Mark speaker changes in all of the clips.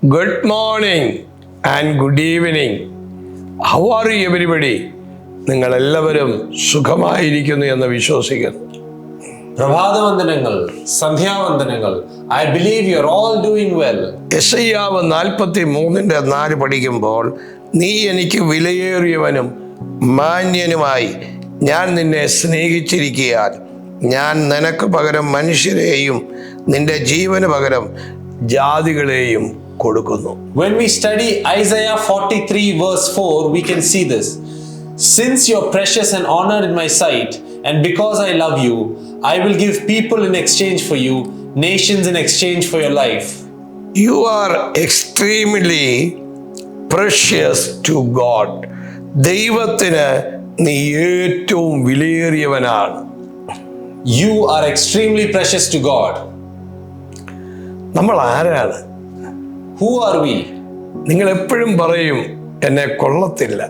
Speaker 1: Good morning and good evening. How are you everybody? നിങ്ങൾ എല്ലാവരും സുഖമായിരിക്കുന്നു എന്ന് വിശ്വസിക്കുന്നു.
Speaker 2: പ്രഭാതവന്ദനങ്ങൾ, സന്ധ്യാവന്ദനങ്ങൾ. I believe you're all doing well.
Speaker 1: യെശയ്യാവ് 43:4 പഠിക്കുമ്പോൾ, നീ എനിക്ക് വിലയേറിയവനും മാന്യനുമായി ഞാൻ നിന്നെ സ്നേഹിച്ചിരിക്കയാൽ ഞാൻ നിനക്ക് പകരം മനുഷ്യരെയും നിന്റെ ജീവന് പകരം ജാതികളെയും കൊടുക്കുന്നു.
Speaker 2: When we study Isaiah 43 verse 4, we can see this. Since you're precious and honored in my sight, and because I love you, I will give people in exchange for you, nations in exchange for your life.
Speaker 1: You are extremely precious to God. ദൈവത്തിന് നീ ഏറ്റവും വിലയേറിയവനാണ്.
Speaker 2: You are extremely precious to God.
Speaker 1: നമ്മൾ ആരാണ്?
Speaker 2: Who are we?
Speaker 1: നിങ്ങൾ എപ്പോഴും പറയും, എന്നെ കൊള്ളത്തില്ല,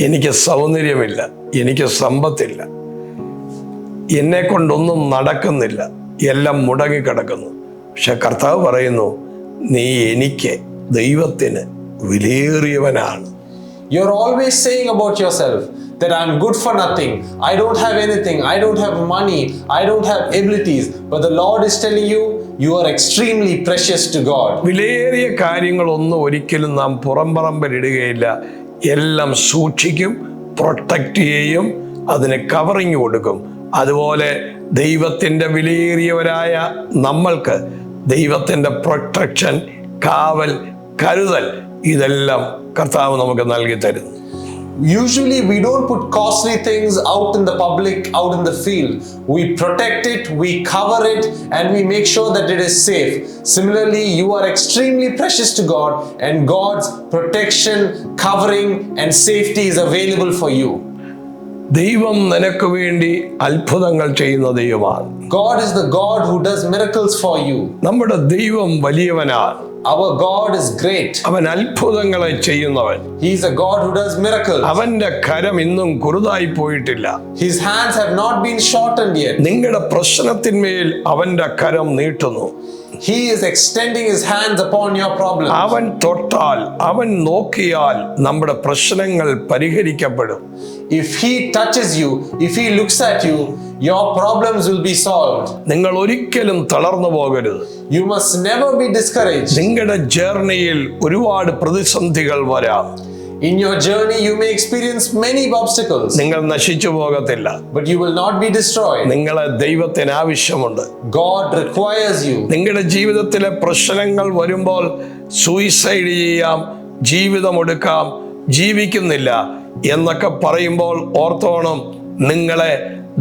Speaker 1: എനിക്ക് സൗന്ദര്യമില്ല, എനിക്ക് സമ്പത്തില്ല, എന്നെ കൊണ്ടൊന്നും നടക്കുന്നില്ല, എല്ലാം മുടങ്ങിക്കിടക്കുന്നു. പക്ഷെ കർത്താവ് പറയുന്നു, നീ എനിക്ക് ദൈവത്തിന് വിലയേറിയവനാണ്.
Speaker 2: You're always saying about yourself that I'm good for nothing, I don't have anything, I don't have money, I don't have abilities. But the Lord is telling you, you are extremely precious to God.
Speaker 1: വിലയേറിയ കാര്യങ്ങളൊന്നും ഒരിക്കലും നാം പുറംപറമ്പിലിടുകയില്ല. എല്ലാം സൂക്ഷിക്കും, protect ചെയ്യും, അതിന് covering കൊടുക്കും. അതുപോലെ ദൈവത്തിൻ്റെ വിലയേറിയവരായ നമ്മൾക്ക് ദൈവത്തിൻ്റെ പ്രൊട്ടക്ഷൻ, കാവൽ, കരുതൽ ഇതെല്ലാം കർത്താവ് നമുക്ക് നൽകി തരുന്നു.
Speaker 2: Usually we don't put costly things out in the public, out in the field. We protect it, we cover it, and we make sure that it is safe. Similarly, you are extremely precious to God, and God's protection, covering, and safety is available for you.
Speaker 1: ദൈവം നിനക്ക് വേണ്ടി അത്ഭുതങ്ങൾ ചെയ്യുന്ന ദൈവമാണ്.
Speaker 2: God is the God who does miracles for you.
Speaker 1: നമ്മുടെ ദൈവം വലിയവനാണ്.
Speaker 2: Our God is great.
Speaker 1: അവൻ അത്ഭുതങ്ങളെ ചെയ്യുന്നവൻ.
Speaker 2: He is a God who does miracles.
Speaker 1: അവന്റെ കരം ഇന്നും കുറുതായി പോയിട്ടില്ല.
Speaker 2: His hands have not been shortened yet.
Speaker 1: നിങ്ങളുടെ പ്രശ്നത്തിന്മേൽ അവന്റെ കരം നീട്ടുന്നു.
Speaker 2: He is extending his hands upon your problems.
Speaker 1: അവൻ തൊട്ടാൽ, അവൻ നോക്കിയാൽ നമ്മുടെ പ്രശ്നങ്ങൾ പരിഹരിക്കപ്പെടും.
Speaker 2: If he touches you, if he looks at you, your problems will be solved.
Speaker 1: നിങ്ങൾ ഒരിക്കലും തളർന്നു പോകരുത്.
Speaker 2: You must never be discouraged.
Speaker 1: നിങ്ങളുടെ ജേർണിയിൽ ഒരുപാട് പ്രതിസന്ധികൾ വരാം.
Speaker 2: In your journey, you may experience many obstacles.
Speaker 1: നിങ്ങൾ നശിച്ചു പോകത്തില്ല.
Speaker 2: But you will not be destroyed.
Speaker 1: നിങ്ങളെ ദൈവത്തിന് ആവശ്യമുണ്ട്.
Speaker 2: God requires you.
Speaker 1: നിങ്ങളുടെ ജീവിതത്തിലെ പ്രശ്നങ്ങൾ വരുമ്പോൾ സൂയിസൈഡ് ചെയ്യാം, ജീവിതമൊടുക്കാം, ജീവിക്കുന്നില്ല എന്നൊക്കെ പറയുമ്പോൾ ഓർത്തോണം, നിങ്ങളെ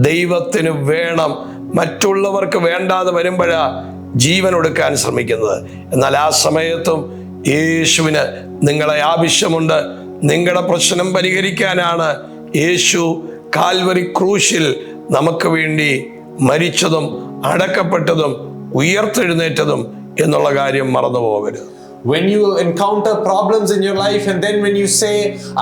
Speaker 1: ദൈവത്തിന് വേണം. മറ്റുള്ളവർക്ക് വേണ്ടാതെ വരുമ്പോഴാ ജീവൻ ഒടുക്കാൻ ശ്രമിക്കുന്നത്. എന്നാൽ ആ സമയത്തും യേശുവിന് നിങ്ങളെ ആവശ്യമുണ്ട്. നിങ്ങളുടെ പ്രശ്നം പരിഹരിക്കാനാണ് യേശു കാൽവരി ക്രൂശിൽ നമുക്ക് വേണ്ടി മരിച്ചതും അടക്കപ്പെട്ടതും ഉയർത്തെഴുന്നേറ്റതും എന്നുള്ള കാര്യം മറന്നു പോകരുത്.
Speaker 2: When you encounter problems in your life, and then when you say,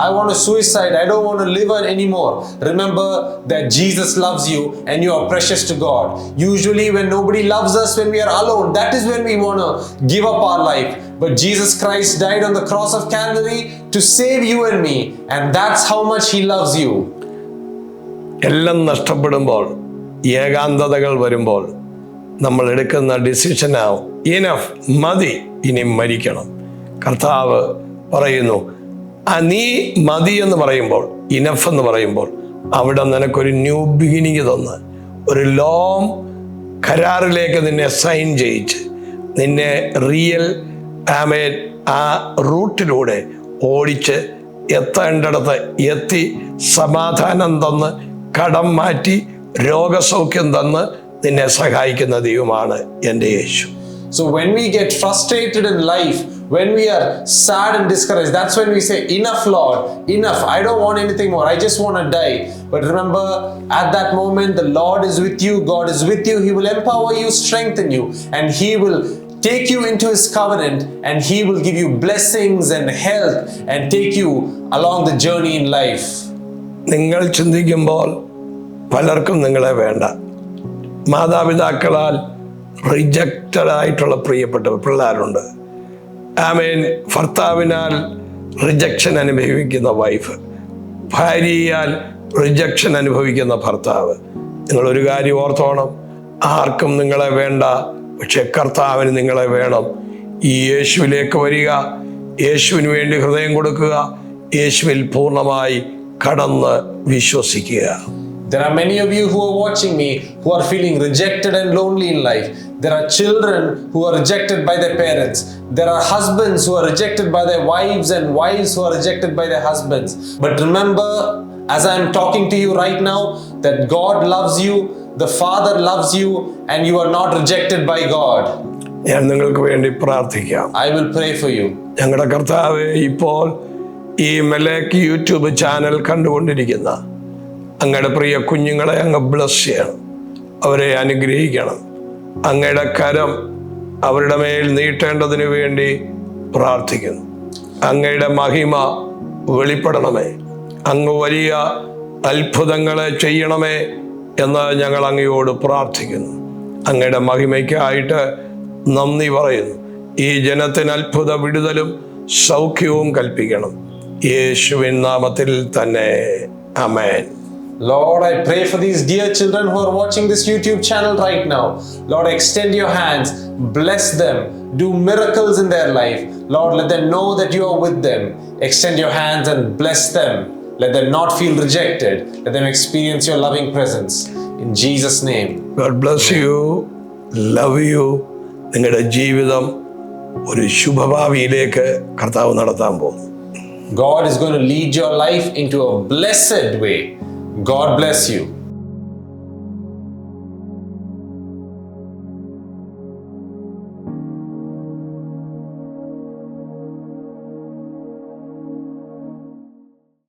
Speaker 2: I want to suicide, I don't want to live anymore, remember that Jesus loves you and you are precious to God. Usually when nobody loves us, when we are alone, that is when we want to give up our life. But Jesus Christ died on the cross of Calvary to save you and me, and that's how much he loves you.
Speaker 1: എല്ലാം നഷ്ടപ്പെടുമ്പോൾ, ഏകാന്തതകൾ വരുമ്പോൾ നമ്മൾ എടുക്കുന്ന ഡിസിഷനാവും, enough, മതി, ഇനി മരിക്കണം. കർത്താവ് പറയുന്നു, നീ മതി എന്ന് പറയുമ്പോൾ, ഇനഫ് എന്ന് പറയുമ്പോൾ, അവിടെ നിനക്കൊരു ന്യൂ ബിഗിനിങ് തന്ന് ഒരു ലോങ് കരാറിലേക്ക് നിന്നെ സൈൻ ചെയ്യിച്ച് നിന്നെ റിയൽ ആ റൂട്ടിലൂടെ ഓടിച്ച് എത്തേണ്ടിടത്ത് എത്തി സമാധാനം തന്ന്, കടം മാറ്റി, രോഗസൗഖ്യം തന്ന് നിന്നെ സഹായിക്കുന്ന ദൈവമാണ് എൻ്റെ യേശു.
Speaker 2: So when we get frustrated in life, when we are sad and discouraged, that's when we say, enough Lord, enough, I don't want anything more, I just want to die. But remember, at that moment the Lord is with you, God is with you, he will empower you, strengthen you, and he will take you into his covenant, and he will give you blessings and health and take you along the journey in life.
Speaker 1: നിങ്ങൾ ചിന്തിക്കുമ്പോൾ പലർക്കും നിങ്ങളെ വേണ്ട. മാതാപിതാക്കളാൽ rejected ആയിട്ടുള്ള പ്രിയപ്പെട്ട പിള്ളേരുണ്ട്. ഭർത്താവിനാൽ rejection അനുഭവിക്കുന്ന wife, ഭാര്യയാൽ rejection അനുഭവിക്കുന്ന ഭർത്താവ്. നിങ്ങളൊരു കാര്യം ഓർത്തോണം, ആർക്കും നിങ്ങളെ വേണ്ട, പക്ഷെ കർത്താവിന് നിങ്ങളെ വേണം. ഈ യേശുവിലേക്ക് വരിക, യേശുവിന് വേണ്ടി ഹൃദയം കൊടുക്കുക, യേശുവിൽ പൂർണ്ണമായി കടന്ന് വിശ്വസിക്കുക.
Speaker 2: There are many of you who are watching me who are feeling rejected and lonely in life. There are children who are rejected by their parents. There are husbands who are rejected by their wives and wives who are rejected by their husbands. But remember, as I am talking to you right now, that God loves you, the Father loves you, and you are not rejected by God.
Speaker 1: ഞാൻ നിങ്ങൾക്ക് വേണ്ടി പ്രാർത്ഥിക്കാം.
Speaker 2: I will pray for you.
Speaker 1: ഞങ്ങളുടെ കർത്താവേ, ഇപ്പോൾ ഈ മെലേക്ക് YouTube channel കണ്ടുകൊണ്ടിരിക്കുന്ന അങ്ങയുടെ പ്രിയ കുഞ്ഞുങ്ങളെ അങ്ങ് ബ്ലസ് ചെയ്യണം, അവരെ അനുഗ്രഹിക്കണം. അങ്ങയുടെ കരം അവരുടെ മേൽ നീട്ടേണ്ടതിനു വേണ്ടി പ്രാർത്ഥിക്കുന്നു. അങ്ങയുടെ മഹിമ വെളിപ്പെടണമേ, അങ്ങ് വലിയ അത്ഭുതങ്ങളെ ചെയ്യണമേ എന്ന് ഞങ്ങൾ അങ്ങയോട് പ്രാർത്ഥിക്കുന്നു. അങ്ങയുടെ മഹിമയ്ക്കായിട്ട് നന്ദി പറയുന്നു. ഈ ജനത്തിന് അത്ഭുത വിടുതലും സൗഖ്യവും കൽപ്പിക്കണം, യേശുവിൻ നാമത്തിൽ തന്നെ. ആമേൻ.
Speaker 2: Lord, I pray for these dear children who are watching this YouTube channel right now. Lord, extend your hands, bless them, do miracles in their life. Lord, let them know that you are with them. Extend your hands and bless them. Let them not feel rejected. Let them experience your loving presence. In Jesus' name.
Speaker 1: God bless you. Love you. നിങ്ങളുടെ ജീവിതം ഒരു ശുഭഭാവിയിലേക്ക് കർത്താവ് നടത്താൻ പോകുന്നു.
Speaker 2: God is going to lead your life into a blessed way. God bless you.